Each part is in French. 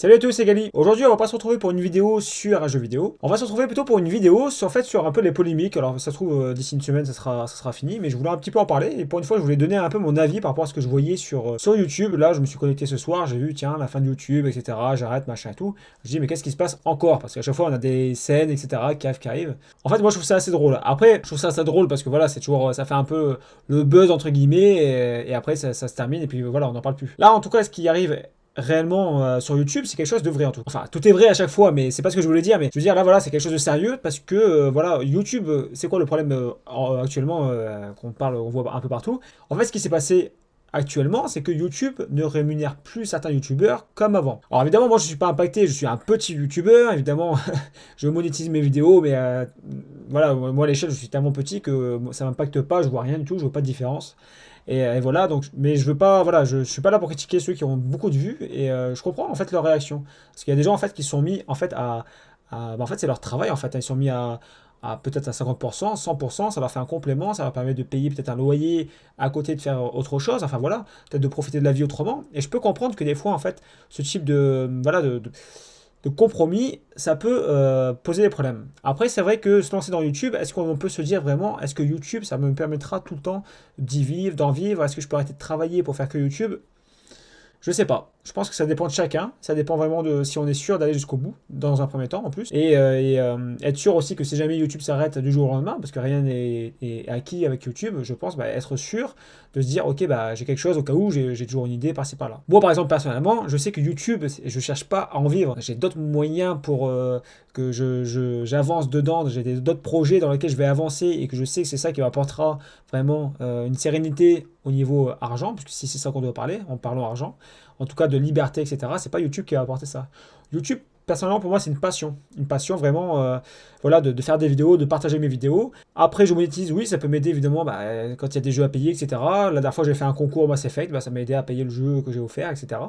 Salut à tous, c'est Gali. Aujourd'hui, on va pas se retrouver pour une vidéo sur un jeu vidéo. On va se retrouver plutôt pour une vidéo sur un peu les polémiques. Alors, ça se trouve, d'ici une semaine, ça sera fini, mais je voulais un petit peu en parler. Et pour une fois, je voulais donner un peu mon avis par rapport à ce que je voyais sur YouTube. Là, je me suis connecté ce soir, j'ai vu, tiens, la fin de YouTube, etc. J'arrête, machin et tout. Je dis, mais qu'est-ce qui se passe encore? Parce qu'à chaque fois, on a des scènes, etc. qui arrivent. En fait, moi, je trouve ça assez drôle. Après, je trouve ça assez drôle parce que voilà, c'est toujours, ça fait un peu le buzz, entre guillemets, et après, ça se termine, et puis voilà, on n'en parle plus. Là, en tout cas, ce qui arrive réellement sur YouTube, c'est quelque chose de vrai en tout cas. Enfin, tout est vrai à chaque fois, mais c'est pas ce que je voulais dire. Mais je veux dire, là, voilà, c'est quelque chose de sérieux parce que, voilà, YouTube, c'est quoi le problème actuellement qu'on parle, on voit un peu partout. En fait, ce qui s'est passé actuellement, c'est que YouTube ne rémunère plus certains YouTubeurs comme avant. Alors évidemment, moi, je suis pas impacté, je suis un petit YouTubeur, évidemment, je monétise mes vidéos, mais voilà, moi, à l'échelle, je suis tellement petit que ça m'impacte pas, je vois rien du tout, je vois pas de différence. Et voilà, donc, mais je veux pas, voilà, je suis pas là pour critiquer ceux qui ont beaucoup de vues et je comprends en fait leur réaction. Parce qu'il y a des gens en fait qui sont mis en fait en fait c'est leur travail en fait, ils sont mis à peut-être à 50%, 100%, ça leur fait un complément, ça leur permet de payer peut-être un loyer à côté de faire autre chose, enfin voilà, peut-être de profiter de la vie autrement. Et je peux comprendre que des fois en fait, ce type de, voilà, de compromis, ça peut poser des problèmes. Après, c'est vrai que se lancer dans YouTube, est-ce qu'on peut se dire vraiment, est-ce que YouTube, ça me permettra tout le temps d'y vivre, d'en vivre? Est-ce que je peux arrêter de travailler pour faire que YouTube? Je sais pas. Je pense que ça dépend de chacun. Ça dépend vraiment de si on est sûr d'aller jusqu'au bout, dans un premier temps en plus. Et être sûr aussi que si jamais YouTube s'arrête du jour au lendemain, parce que rien n'est acquis avec YouTube, je pense être sûr de se dire, ok, bah, j'ai quelque chose au cas où, j'ai toujours une idée par-ci par-là. Moi, par exemple, personnellement, je sais que YouTube, je cherche pas à en vivre. J'ai d'autres moyens pour que j'avance dedans. J'ai d'autres projets dans lesquels je vais avancer et que je sais que c'est ça qui m'apportera vraiment une sérénité au niveau argent, puisque si c'est ça qu'on doit parler, en parlant argent, en tout cas de liberté, etc. C'est pas YouTube qui va apporter ça. YouTube, personnellement, pour moi, c'est une passion. Une passion vraiment, voilà, de faire des vidéos, de partager mes vidéos. Après, je monétise, oui, ça peut m'aider évidemment bah, quand il y a des jeux à payer, etc. La dernière fois, j'ai fait un concours Mass Effect, bah, ça m'a aidé à payer le jeu que j'ai offert, etc.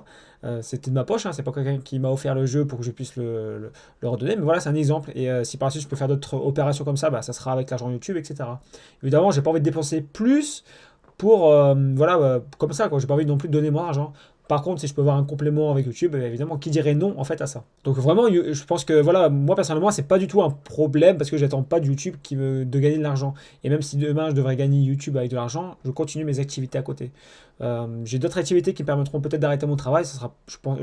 C'était de ma poche, hein, c'est pas quelqu'un qui m'a offert le jeu pour que je puisse le redonner, mais voilà, c'est un exemple. Et si par la suite je peux faire d'autres opérations comme ça, bah, ça sera avec l'argent YouTube, etc. Évidemment, j'ai pas envie de dépenser plus pour voilà comme ça quoi, j'ai pas envie non plus de donner mon argent. Par contre, si je peux avoir un complément avec YouTube, évidemment, qui dirait non en fait à ça? Donc vraiment, je pense que voilà, moi personnellement, c'est pas du tout un problème parce que j'attends pas de YouTube de gagner de l'argent. Et même si demain je devrais gagner YouTube avec de l'argent, je continue mes activités à côté. J'ai d'autres activités qui me permettront peut-être d'arrêter mon travail. Ça sera, je pense,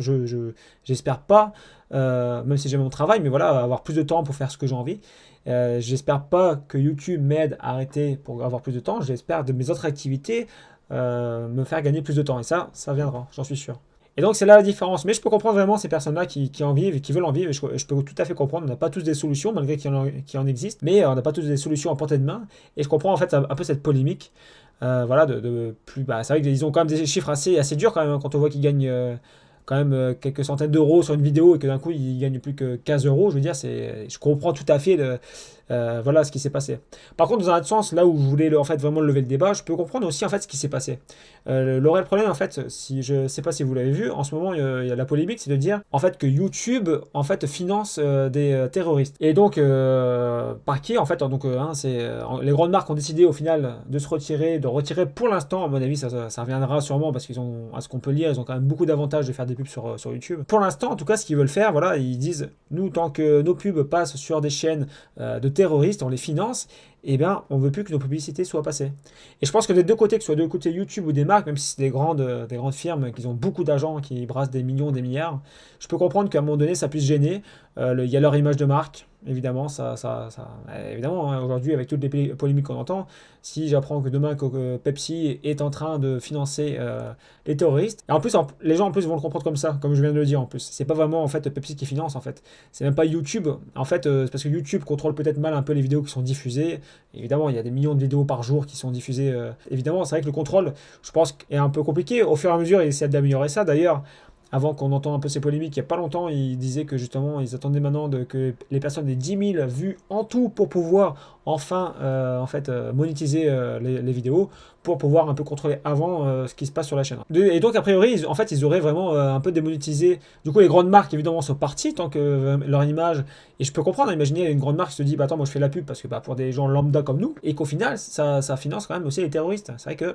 j'espère pas, même si j'aime mon travail, mais voilà, avoir plus de temps pour faire ce que j'ai envie. J'espère pas que YouTube m'aide à arrêter pour avoir plus de temps. J'espère de mes autres activités me faire gagner plus de temps. Et ça viendra, j'en suis sûr. Et donc c'est là la différence. Mais je peux comprendre vraiment ces personnes-là qui en vivent et qui veulent en vivre. Et je peux tout à fait comprendre. On n'a pas tous des solutions, malgré qu'il en existe. Mais on n'a pas tous des solutions à portée de main. Et je comprends en fait un peu cette polémique. Voilà, de plus. Bah, c'est vrai qu'ils ont quand même des chiffres assez durs quand même, hein, quand on voit qu'ils gagnent quand même quelques centaines d'euros sur une vidéo et que d'un coup ils gagnent plus que 15 euros. Je veux dire, je comprends tout à fait voilà ce qui s'est passé. Par contre, dans un autre sens, là où je voulais en fait vraiment lever le débat, je peux comprendre aussi en fait ce qui s'est passé. Le réel problème en fait, si je sais pas si vous l'avez vu, en ce moment il y a la polémique, c'est de dire en fait que YouTube en fait finance des terroristes. Et donc par qui en fait donc les grandes marques ont décidé au final de retirer pour l'instant, à mon avis ça reviendra sûrement parce qu'ils ont à ce qu'on peut lire, ils ont quand même beaucoup d'avantages de faire des pubs sur YouTube. Pour l'instant, en tout cas, ce qu'ils veulent faire, voilà, ils disent nous tant que nos pubs passent sur des chaînes de terroristes, on les finance, eh bien, on veut plus que nos publicités soient passées. Et je pense que des deux côtés, que ce soit de côté YouTube ou des marques, même si c'est des grandes firmes qui ont beaucoup d'argent, qui brassent des millions, des milliards, je peux comprendre qu'à un moment donné, ça puisse gêner. Il y a leur image de marque, évidemment, évidemment, hein, aujourd'hui, avec toutes les polémiques qu'on entend, si j'apprends que demain que Pepsi est en train de financer les terroristes, et en plus, les gens en plus vont le comprendre comme ça, comme je viens de le dire en plus. C'est pas vraiment en fait Pepsi qui finance en fait. C'est même pas YouTube. En fait, c'est parce que YouTube contrôle peut-être mal un peu les vidéos qui sont diffusées. Évidemment, il y a des millions de vidéos par jour qui sont diffusées. Évidemment, c'est vrai que le contrôle, je pense, est un peu compliqué. Au fur et à mesure, ils essaient d'améliorer ça. D'ailleurs, avant qu'on entende un peu ces polémiques, il n'y a pas longtemps, ils disaient que justement, ils attendaient maintenant que les personnes aient 10 000 vues en tout pour pouvoir enfin en fait, monétiser les vidéos, pour pouvoir un peu contrôler avant ce qui se passe sur la chaîne. Et donc, a priori, en fait, ils auraient vraiment un peu démonétisé. Du coup, les grandes marques, évidemment, sont parties tant que leur image. Et je peux comprendre, imaginez une grande marque qui se dit, bah attends, moi je fais la pub parce que bah, pour des gens lambda comme nous, et qu'au final, ça finance quand même aussi les terroristes. C'est vrai que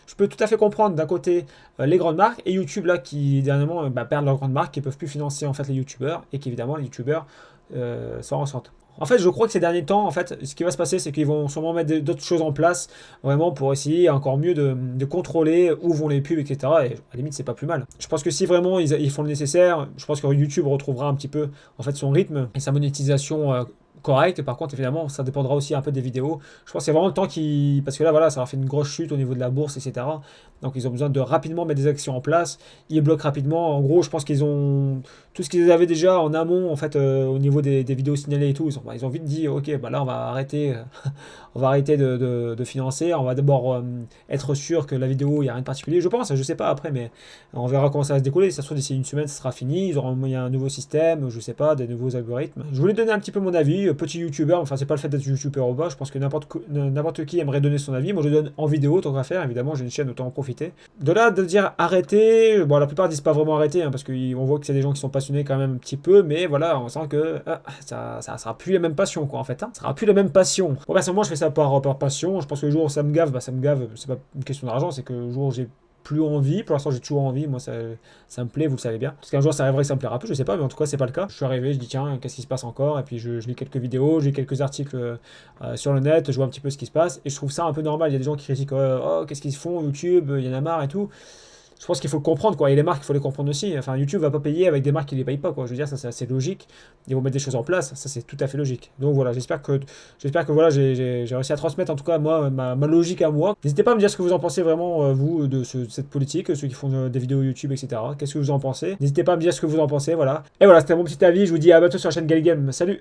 Je peux tout à fait comprendre d'un côté les grandes marques et YouTube là qui dernièrement perdent leurs grandes marques, qui peuvent plus financer en fait les YouTubeurs et qu'évidemment les YouTubeurs s'en ressentent. En fait, je crois que ces derniers temps, en fait, ce qui va se passer, c'est qu'ils vont sûrement mettre d'autres choses en place, vraiment pour essayer encore mieux de contrôler où vont les pubs, etc. Et à la limite, c'est pas plus mal. Je pense que si vraiment ils font le nécessaire, je pense que YouTube retrouvera un petit peu en fait son rythme et sa monétisation correcte. Par contre, évidemment, ça dépendra aussi un peu des vidéos. Je pense que c'est vraiment le temps qui, parce que là, voilà, ça leur fait une grosse chute au niveau de la bourse, etc. Donc, ils ont besoin de rapidement mettre des actions en place. Ils bloquent rapidement. En gros, je pense qu'ils ont tout ce qu'ils avaient déjà en amont, en fait, au niveau des vidéos signalées et tout. Ils ont vite dit, ok, bah là, on va arrêter, on va arrêter de financer. On va d'abord être sûr que la vidéo, il n'y a rien de particulier. Je pense, je sais pas après, mais on verra comment ça va se découler. Ça se trouve, d'ici une semaine, ça sera fini. Ils auront il y a un nouveau système, je sais pas, des nouveaux algorithmes. Je voulais donner un petit peu mon avis. Petit youtubeur, enfin, c'est pas le fait d'être youtubeur ou pas. Je pense que n'importe qui aimerait donner son avis. Moi, je le donne en vidéo, tant qu'à faire. Évidemment, j'ai une chaîne, autant en profiter. De là, de dire arrêter, bon, la plupart disent pas vraiment arrêter, hein, parce qu'on voit que c'est des gens qui sont passionnés quand même un petit peu, mais voilà, on sent que ça sera plus la même passion, quoi, en fait. Ça sera plus la même passion. Bon, personnellement, je fais ça par passion. Je pense que le jour où ça me gave, ça me gave. C'est pas une question d'argent, c'est que le jour où j'ai plus envie, pour l'instant j'ai toujours envie, moi ça me plaît, vous le savez bien. Parce qu'un jour ça arriverait que ça me plaira plus, je sais pas, mais en tout cas c'est pas le cas. Je suis arrivé, je dis tiens, qu'est-ce qui se passe encore, et puis je lis quelques vidéos, j'ai quelques articles sur le net, je vois un petit peu ce qui se passe, et je trouve ça un peu normal. Il y a des gens qui critiquent, oh qu'est-ce qu'ils font, YouTube, il y en a marre et tout. Je pense qu'il faut le comprendre, quoi. Et les marques, il faut les comprendre aussi. Enfin, YouTube va pas payer avec des marques qui les payent pas, quoi. Je veux dire, ça c'est assez logique. Ils vont mettre des choses en place, ça c'est tout à fait logique. Donc voilà, j'espère que voilà, j'ai réussi à transmettre en tout cas moi ma logique à moi. N'hésitez pas à me dire ce que vous en pensez vraiment vous de cette politique, ceux qui font des vidéos YouTube, etc. Qu'est-ce que vous en pensez? N'hésitez pas à me dire ce que vous en pensez, voilà. Et voilà, c'était mon petit avis. Je vous dis à bientôt sur la chaîne Galgame. Salut!